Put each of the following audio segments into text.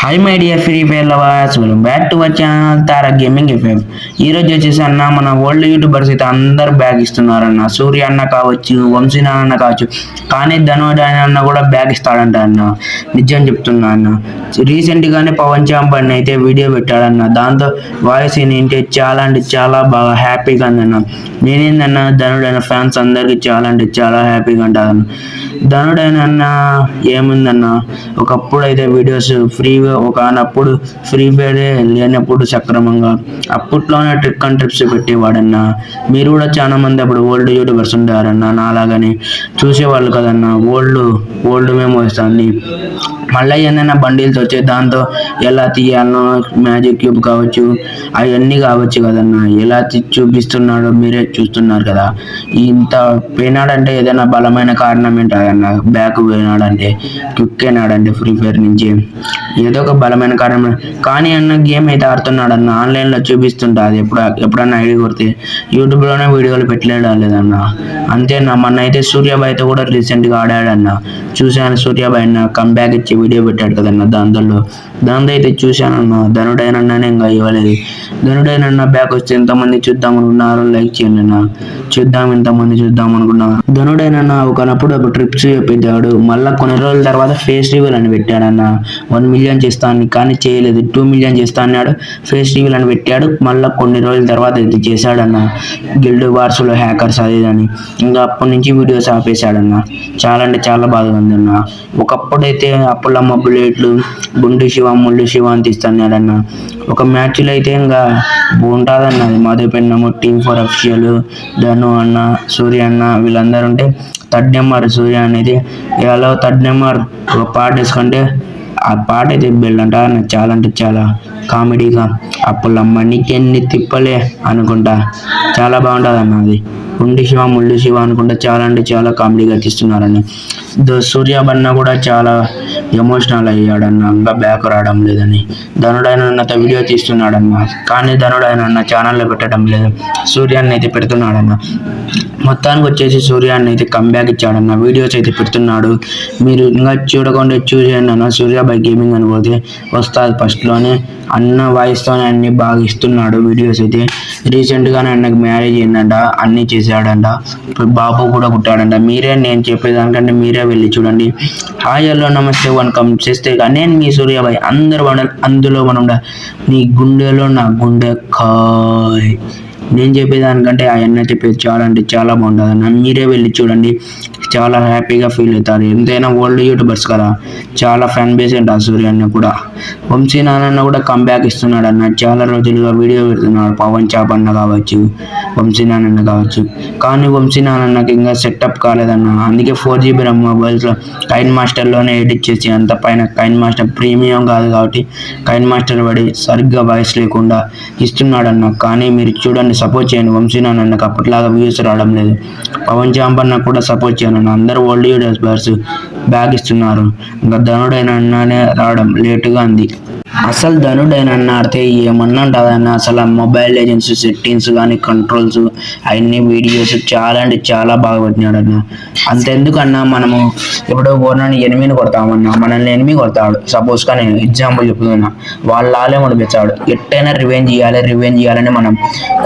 Hi my dear free fire lovers, welcome back to our channel Tara gaming FM. ఈ రోజు వచ్చేసి అన్న మన వరల్డ్ యూట్యూబర్స్ అయితే అందరు బ్యాగ్ ఇస్తున్నారన్న. సూర్య అన్న కావచ్చు, వంశీనారాయణ అన్న కావచ్చు, కానీ ధనుడు అన్న కూడా బ్యాగ్ ఇస్తాడంట అన్న. నిజం చెప్తున్నా అన్న. రీసెంట్ గానే పవన్ చాంపన్ అయితే వీడియో పెట్టాడన్న. దాంతో వాయిస్ ఏంటంటే చాలా అంటే చాలా బాగా హ్యాపీగా ఉందన్న. నేనేందన్న ధనుడైన ఫ్యాన్స్ అందరికి చాలా అంటే చాలా హ్యాపీగా ఉంటాను. ధనుడైన ఏముందన్న, ఒకప్పుడు అయితే వీడియోస్ ఫ్రీగా ఒకనప్పుడు ఫ్రీ ఫైర్ లేనప్పుడు సక్రమంగా అప్పట్లోనే ట్రిక్ అండ్ ట్రిప్స్ పెట్టేవాడన్న. మీరు కూడా చాలా మంది అప్పుడు ఓల్డ్ యూట్యూబర్స్ ఉంటారన్న, నాలాగని చూసేవాళ్ళు కదన్న. ఓల్డ్ మెమోరీస్ అన్ని మళ్ళీ ఏందన్నా బండిల్స్ వచ్చే దాంతో ఎలా తీయాలనో మ్యాజిక్ క్యూబ్ కావచ్చు అవన్నీ కావచ్చు కదన్న. ఎలా చూపిస్తున్నాడో మీరే చూస్తున్నారు కదా. ఇంత పోయినాడంటే ఏదైనా బలమైన కారణం ఏంటన్న. బ్యాక్ పోయినాడంటే, క్విక్ అయినాడంటే ఫ్రీ ఫైర్ నుంచి ఏదో ఒక బలమైన కారణం. కానీ అన్న గేమ్ అయితే ఆడుతున్నాడు అన్న. ఆన్లైన్లో చూపిస్తుంటుంది ఎప్పుడన్నా ఐడి కొడితే. యూట్యూబ్లోనే వీడియోలు పెట్టలేదన్న. అంతేనా, మొన్న అయితే సూర్యాబాయ్తో కూడా రీసెంట్గా ఆడాడన్న. చూశాను సూర్యాబాయ్ అన్న కంబ్యాక్ ఇచ్చి వీడియో పెట్టాడు కదన్న. దాంతో అయితే చూశానన్న. ధనుడైననే ఇంకా ఇవ్వలేదు. ధనుడైన బ్యాక్ వస్తే ఎంతమంది చూద్దాం అనుకున్నారు, లైక్ చేయండి అన్న. ఎంతమంది చూద్దాం అనుకున్నారు. ధనుడైన ఒకనప్పుడు ట్రిప్స్ పెట్టాడు. మళ్ళీ కొన్ని రోజుల తర్వాత ఫేస్ రివీల్ అని పెట్టాడన్న. 1 మిలియన్ చేస్తాను కానీ చేయలేదు. 2 మిలియన్ చేస్తా అన్నాడు, ఫేస్ రివీల్ అని పెట్టాడు. మళ్ళీ కొన్ని రోజుల తర్వాత ఇది చేశాడన్న. గిల్డ్ వార్స్లో హ్యాకర్స్ అదేదని ఇంకా అప్పటి నుంచి వీడియోస్ ఆపేశాడన్న. చాలా అంటే చాలా బాధగా ఉందన్న. ఒకప్పుడైతే అప్పులమ్మ బుల్లెట్లు, గుండు శివ, ముళ్ళు శివ అని తీస్తున్నాడన్న. ఒక మ్యాచ్లో అయితే ఇంకా ఉంటుందన్న. మధుపెన్నము, టీమ్4 అఫీషియల్, ధను అన్న, సూర్య అన్న వీళ్ళందరూ ఉంటే థర్డ్ నెంబర్ సూర్య అనేది ఎలా థర్డ్ నెంబర్ ఒక పాట వేసుకుంటే ఆ పాట అయితే బెల్లంట. చాలా అంటే చాలా కామెడీగా అప్పులమ్మ నీకెన్ని తిప్పలే అనుకుంటా చాలా బాగుంటుంది అన్న. అది గుండు శివ, ముళ్ళు శివ అనుకుంటా చాలా అంటే చాలా కామెడీగా తీస్తున్నారని. సూర్య బన్న కూడా చాలా ఎమోషనల్ అయ్యాడన్న. ఇంకా బ్యాక్ రావడం లేదని ధనుడైనతో వీడియో తీస్తున్నాడన్న. కానీ ధనుడైన ఛానల్లో పెట్టడం లేదు, సూర్యాన్ని అయితే పెడుతున్నాడన్న. మొత్తానికి వచ్చేసి సూర్యాన్ని అయితే కంబ్యాక్ ఇచ్చాడన్న. వీడియోస్ అయితే పెడుతున్నాడు. మీరు ఇంకా చూడకుండా చూసేయండి అన్న. సూర్యాబాయ్ గేమింగ్ అని పోతే వస్తుంది ఫస్ట్లోనే. అన్న వాయిస్తోనే అన్ని బాగా ఇస్తున్నాడు వీడియోస్ అయితే. రీసెంట్గానే అన్నకు మ్యారేజ్ అయిందంట, అన్నీ చేశాడంట. ఇప్పుడు బాబు కూడా పుట్టాడంట. నేను చెప్పేదానికంటే మీరే వెళ్ళి చూడండి. హాయ్ హలో నమస్తే వనకం చేస్తే నేను మీ సూర్యాబాయ్. అందరూ అందులో మనం నీ గుండెలో నా గుండె కాయ్. నేను చెప్పేదానికంటే ఆయన చెప్పేది చాలా అంటే చాలా బాగుంటుంది అన్న. మీరే వెళ్ళి చూడండి, చాలా హ్యాపీగా ఫీల్ అవుతారు. ఎంతైనా ఓల్డ్ యూట్యూబర్స్ కదా, చాలా ఫ్యాన్ బేస్ ఉంటుంది సూర్యాన్న కూడా. వంశీనారాయణ కూడా కంబ్యాక్ ఇస్తున్నాడు అన్న. చాలా రోజులుగా వీడియో పెడుతున్నాడు. పవన్ చాపన్న కావచ్చు, వంశీనారాయణ కావచ్చు. కానీ వంశీనారాయణకి ఇంకా సెటప్ కాలేదన్న. అందుకే 4GB మొబైల్స్లో కైన్ మాస్టర్లోనే ఎడిట్ చేసి అంత పైన కైన్ మాస్టర్ ప్రీమియం కాదు కాబట్టి కైన్ మాస్టర్ పడి సరిగ్గా వాయిస్ లేకుండా ఇస్తున్నాడన్న. కానీ మీరు చూడండి, సపోర్ట్ చేయండి. వంశీనారాయణకి అప్పట్లాగా వ్యూస్ రావడం లేదు. పవన్ చాంపన్న కూడా సపోర్ట్ చేయండి. అందరూ ఓల్డ్ యూట్యూబర్స్ బ్యాగ్ ఇస్తున్నారు. ఇంకా ధనుడైననే రావడం లేటుగా ఉంది. అసలు ధనుడైన ఆడితే ఏమన్నా ఉంటుందన్న. అసలు మొబైల్ లెజెండ్స్ సెట్టింగ్స్ కానీ కంట్రోల్స్ అవన్నీ వీడియోస్ చాలా అంటే చాలా బాగా పెట్టినాడన్న. అంతెందుకన్నా, మనము ఎప్పుడో ఓర్నని ఎనిమిని కొడతామన్నా, మనల్ని ఎనిమి కొడతాడు. సపోజ్గా నేను ఎగ్జాంపుల్ చెప్తున్నా, వాళ్ళ లాలే మడిపించాడు. ఎట్టైనా రివెంజ్ చేయాలని మనం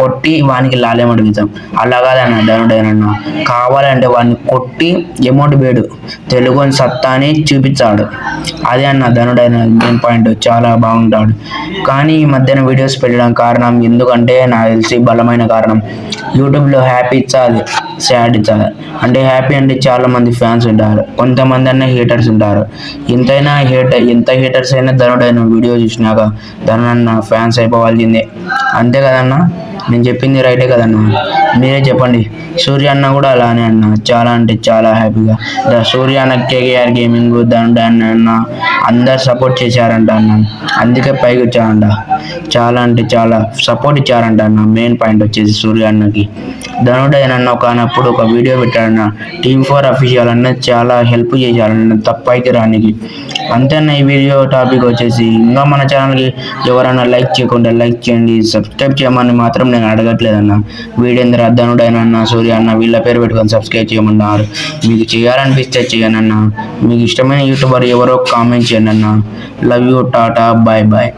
కొట్టి వానికి లాలే మడిపించాం. అలా కాదన్న ధనుడైన. కావాలంటే వాడిని కొట్టి ఎమౌంట్ వేడు తెలుగుని సత్తాని చూపించాడు. అదే అన్న ధనుడైన మెయిన్ పాయింట్. చాలా బాగుంటాడు. కానీ ఈ మధ్యన వీడియోస్ పెట్టడం కారణం ఎందుకంటే నాకు తెలిసి బలమైన కారణం యూట్యూబ్లో హ్యాపీ ఇచ్చాది, సాడ్ ఇచ్చాది. అంటే హ్యాపీ అంటే చాలా మంది ఫ్యాన్స్ ఉంటారు, కొంతమంది అన్న హేటర్స్ ఉంటారు. ఎంత హేటర్స్ అయినా ధనుడైన వీడియో చూసినాక ధనుడన్న ఫ్యాన్స్ అయిపోవాల్సిందే. అంతే కదన్నా, నేను చెప్పింది రైటే కదన్నా. మీరే చెప్పండి. సూర్య అన్న కూడా అలానే అన్న. చాలా అంటే చాలా హ్యాపీగా సూర్య అన్న, కేకేఆర్ గేమింగ్, ధనుడైన అందరు సపోర్ట్ చేశారంట అన్న. అందుకే పైకి వచ్చారంట. చాలా అంటే చాలా సపోర్ట్ ఇచ్చారంట అన్న. మెయిన్ పాయింట్ వచ్చేసి సూర్య అన్నకి. ధనుడైన ఒకనప్పుడు ఒక వీడియో పెట్టాడన్న. టీమ్4 అఫీషియల్ అన్న చాలా హెల్ప్ చేశారన్న తప్పైకి రానికి. అంతేనా ఈ వీడియో టాపిక్ వచ్చేసి. ఇంకా మన ఛానల్కి ఎవరైనా లైక్ చేయకుండా లైక్ చేయండి, సబ్స్క్రైబ్ చేయమని మాత్రం నేను విధంగా అడగట్లేదన్న. వీడేంద్ర ధనుడైన సూర్య అన్న వీళ్ళ పేరు పెట్టుకొని సబ్స్క్రైబ్ చేయమన్నారు. మీకు చేయాలనిపిస్తే చేయను అన్న. మీకు ఇష్టమైన యూట్యూబర్ ఎవరో కామెంట్ చేయండి అన్న. Love you, tata, bye bye.